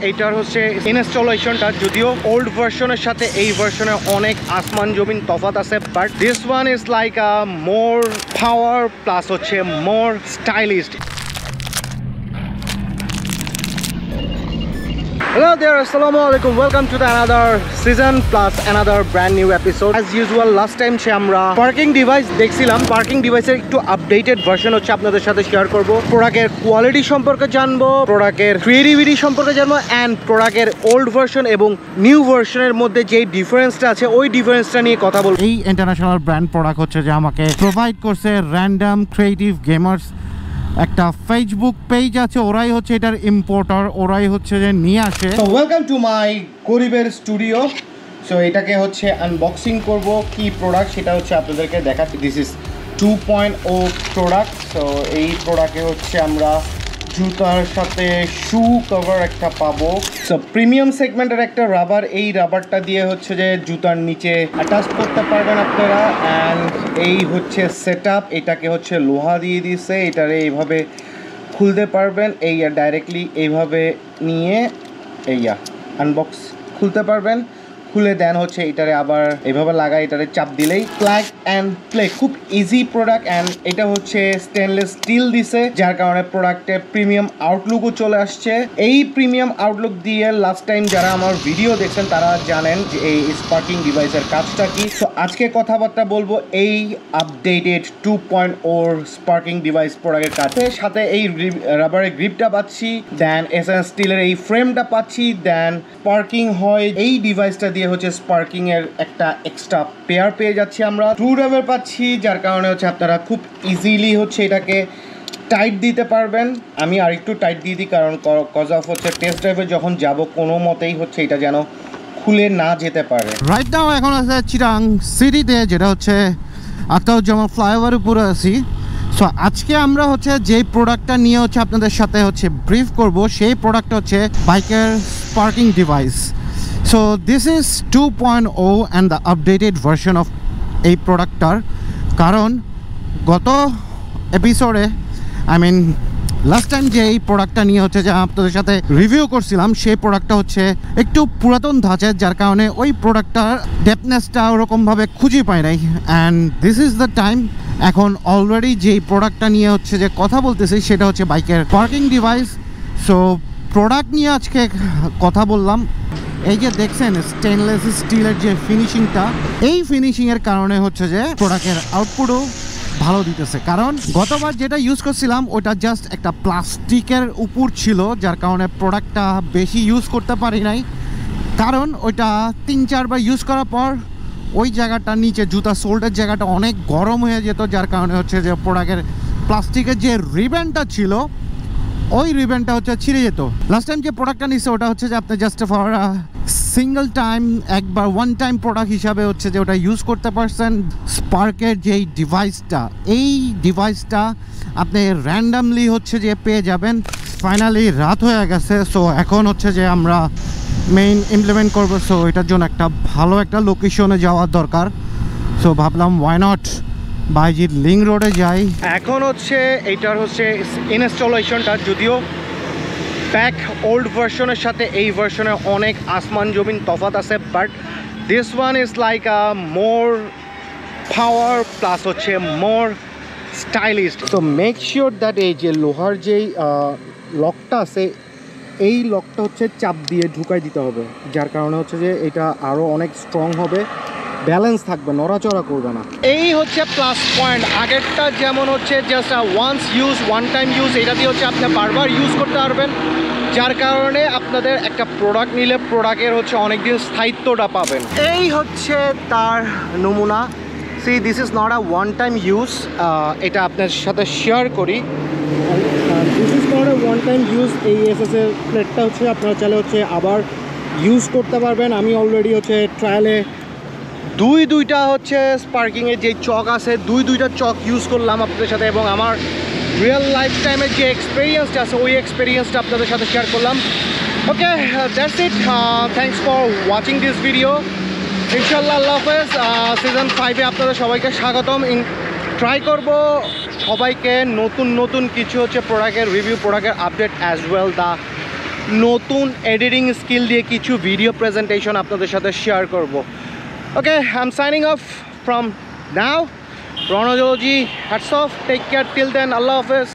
এইটার হচ্ছে ইনস্টলেশনটা, যদিও ওল্ড ভার্সনের সাথে এই ভার্সনে অনেক আসমান জমিন তফাৎ আছে, but this one is like a more power plus হচ্ছে মোর stylish. Hello there, assalamu alaikum, welcome to the another season plus another brand new episode. As usual, last time সে আমরা পার্কিং ডিভাইস দেখছিলাম, পার্কিং ডিভাইসের একটু updated version হচ্ছে আপনাদের সাথে share করব। প্রোডাক্টের কোয়ালিটি সম্পর্কে জানবো, প্রোডাক্টের ক্রিয়েটিভিটি সম্পর্কে জানবো, অ্যান্ড প্রোডাক্টের ওল্ড ভার্সন এবং নিউ ভার্সনের মধ্যে যে ডিফারেন্সটা আছে ওই ডিফারেন্সটা নিয়ে কথা বলবো। এই ইন্টারন্যাশনাল ব্র্যান্ড প্রোডাক্ট হচ্ছে যে আমাকে প্রোভাইড করছে র্যান্ডম ক্রিয়েটিভ গেমার্স। একটা ফেসবুক পেজ আছে, ওরাই হচ্ছে এটার ইম্পোর্টার, ওরাই হচ্ছে যে নিয়ে আসে। সো ওয়েলকাম টু মাই গরিবের স্টুডিও। সো এটাকে হচ্ছে আনবক্সিং করব, কি প্রোডাক্ট সেটা হচ্ছে আপনাদেরকে দেখাচ্ছি। This is 2.0 product. সো এই প্রোডাক্টে হচ্ছে আমরা জুতার সাথে শু কভার একটা পাবো। সো প্রিমিয়াম সেগমেন্টের একটা রাবার, এই রাবারটা দিয়ে হচ্ছে যে জুতার নিচে অ্যাটাচ করতে পারবেন আপনারা। অ্যান্ড এই হচ্ছে সেট আপ, এটাকে হচ্ছে লোহা দিয়ে দিছে, এটারে এইভাবে খুলতে পারবেন। এই ডাইরেক্টলি এইভাবে নিয়ে এইয়া আনবক্স খুলতে পারবেন। খুলে দেন হচ্ছে এটারে আবার এইভাবে লাগাই, এটারে চাপ দিলেই প্লাগ অ্যান্ড প্লে। খুব ইজি প্রোডাক্ট। অ্যান্ড এটা হচ্ছে স্টেনলেস স্টিল দিছে, যার কারণে প্রোডাক্টের প্রিমিয়াম আউটলুকও চলে আসছে। এই প্রিমিয়াম আউটলুক দিয়ে লাস্ট টাইম যারা আমার ভিডিও দেখছেন তারা জানেন যে এই স্পার্কিং ডিভাইসের কাজটা কি। তো আজকে কথাবার্তা বলবো এই আপডেটেড 2.0 স্পার্কিং ডিভাইস প্রোডাক্টের কাছে। সাথে এই রাবারের গ্রিপটা পাচ্ছি, দেন এসএস স্টিলের এই ফ্রেমটা পাচ্ছি, দেন স্পার্কিং হয় এই ডিভাইসটা দিয়ে হচ্ছে স্পার্কিং এর একটা এক্সট্রা পেয়ার পেয়ে যাচ্ছি আমরা। ট্রু ড্রাইভার পাচ্ছি, যার কারণে হচ্ছে আপনারা খুব ইজিলি হচ্ছে এটাকে টাইট দিতে পারবেন। আমি আরেকটু টাইট দিয়ে দিই, কারণ কজ অফ হচ্ছে টেস্ট ড্রাইভে যখন যাব কোনো মতেই হচ্ছে এটা যেন খুলে না যেতে পারে। রাইট নাও এখন আছে চিরাং সিটিতে, যেটা হচ্ছে আতাউজ্জামান ফ্লাইওভার উপরে আছি। সো আজকে আমরা হচ্ছে যেই প্রোডাক্টটা নিয়ে হচ্ছে আপনাদের সাথে হচ্ছে ব্রিফ করব, সেই প্রোডাক্টটা হচ্ছে বাইকের sparking device. So this is 2.0 and the updated version of এই প্রোডাক্টটার। কারণ গত এপিসোডে লাস্ট টাইম যে এই প্রোডাক্টটা নিয়ে হচ্ছে যে আপনাদের সাথে রিভিউ করছিলাম, সেই প্রোডাক্টটা হচ্ছে একটু পুরাতন ধাঁচের, যার কারণে ওই প্রোডাক্টটার ডেপনেসটা ওরকমভাবে খুঁজে পাই নাই। And this is the time, এখন অলরেডি যেই প্রোডাক্টটা নিয়ে হচ্ছে যে কথা বলতেছি সেটা হচ্ছে বাইকের পার্কিং ডিভাইস। সো প্রোডাক্ট নিয়ে আজকে কথা বললাম। এই যে দেখছেন স্টেনলেস স্টিলের যে ফিনিশিংটা, এই ফিনিশিংয়ের কারণে হচ্ছে যে প্রোডাক্টের আউটপুটও ভালো দিতেছে। কারণ গতবার যেটা ইউজ করছিলাম ওটা জাস্ট একটা প্লাস্টিকের উপর ছিল, যার কারণে প্রোডাক্টটা বেশি ইউজ করতে পারি নাই। কারণ ওইটা 3-4 বার ইউজ করার পর ওই জায়গাটা নিচে জুতা সোল্ডের জায়গাটা অনেক গরম হয়ে যেত, যার কারণে হচ্ছে যে প্রোডাক্টের প্লাস্টিকের যে রিবেনটা ছিল ওই রিবেনটা হচ্ছে ছিঁড়ে যেত। লাস্ট টাইম যে প্রোডাক্টটা নিচ্ছে ওটা হচ্ছে যে আপনি জাস্ট ফর সিঙ্গল টাইম, একবার ওয়ান টাইম প্রোডাক্ট হিসাবে হচ্ছে যে ওটা ইউজ করতে পারছেন। স্পার্কের যেই ডিভাইসটা, এই ডিভাইসটা আপনি র্যান্ডামলি হচ্ছে যে পেয়ে যাবেন। ফাইনালি রাত হয়ে গেছে, সো এখন হচ্ছে যে আমরা মেইন ইমপ্লিমেন্ট করবো। সো এটার জন্য একটা ভালো একটা লোকেশনে যাওয়ার দরকার। সো ভাবলাম ওয়াই নট বাইজির লিঙ্ক রোডে যাই। এখন হচ্ছে এইটার হচ্ছে ইনস্টলেশনটা, যদিও ব্যাক ওল্ড ভার্সনের সাথে এই ভার্সনে অনেক আসমান জমিন তফাৎ আছে, but this one is like a more power plus হচ্ছে মোর স্টাইলিশ। তো মেক শিওর দ্যাট এই যে লোহার যেই লকটা আছে এই লকটা হচ্ছে চাপ দিয়ে ঢুকাই দিতে হবে, যার কারণে হচ্ছে যে এটা আরও অনেক স্ট্রং হবে, ব্যালেন্স থাকবে, নড়াচড়া করবে না। এই হচ্ছে প্লাস পয়েন্ট। আগেরটা যেমন হচ্ছে just once use, one time use, এটা দিয়ে হচ্ছে আপনি বারবার ইউজ করতে পারবেন, যার কারণে আপনাদের একটা প্রোডাক্ট নিলে প্রোডাক্টের হচ্ছে অনেকদিন স্থায়িত্বটা পাবেন। এই হচ্ছে তার নমুনা। C this is not a one time use, এটা আপনার সাথে শেয়ার করি। This is not a one time use. এই এসএসের প্লেটটা হচ্ছে আপনারা চাইলে হচ্ছে আবার ইউজ করতে পারবেন। আমি অলরেডি হচ্ছে ট্রায়ালে দুইটা হচ্ছে স্পার্কিংয়ের যে চক আছে দুইটা চক ইউজ করলাম আপনাদের সাথে, এবং আমার রিয়েল লাইফ টাইমের যে এক্সপিরিয়েন্সটা আছে ওই এক্সপিরিয়েন্সটা আপনাদের সাথে শেয়ার করলাম। Okay, that's it. Thanks for watching this video. ইনশাল্লাহ আল্লাহ হাফেজ। সিজন 5-এ আপনাদের সবাইকে স্বাগতম। ট্রাই করব সবাইকে নতুন কিছু হচ্ছে প্রোডাক্টের রিভিউ, প্রোডাক্টের আপডেট অ্যাজ ওয়েল দ্য নতুন এডিটিং স্কিল দিয়ে কিছু ভিডিও প্রেজেন্টেশন আপনাদের সাথে শেয়ার করব। Okay, I am signing off from now. রণজলজি, hats off, take care till then, আল্লাহ হাফেজ।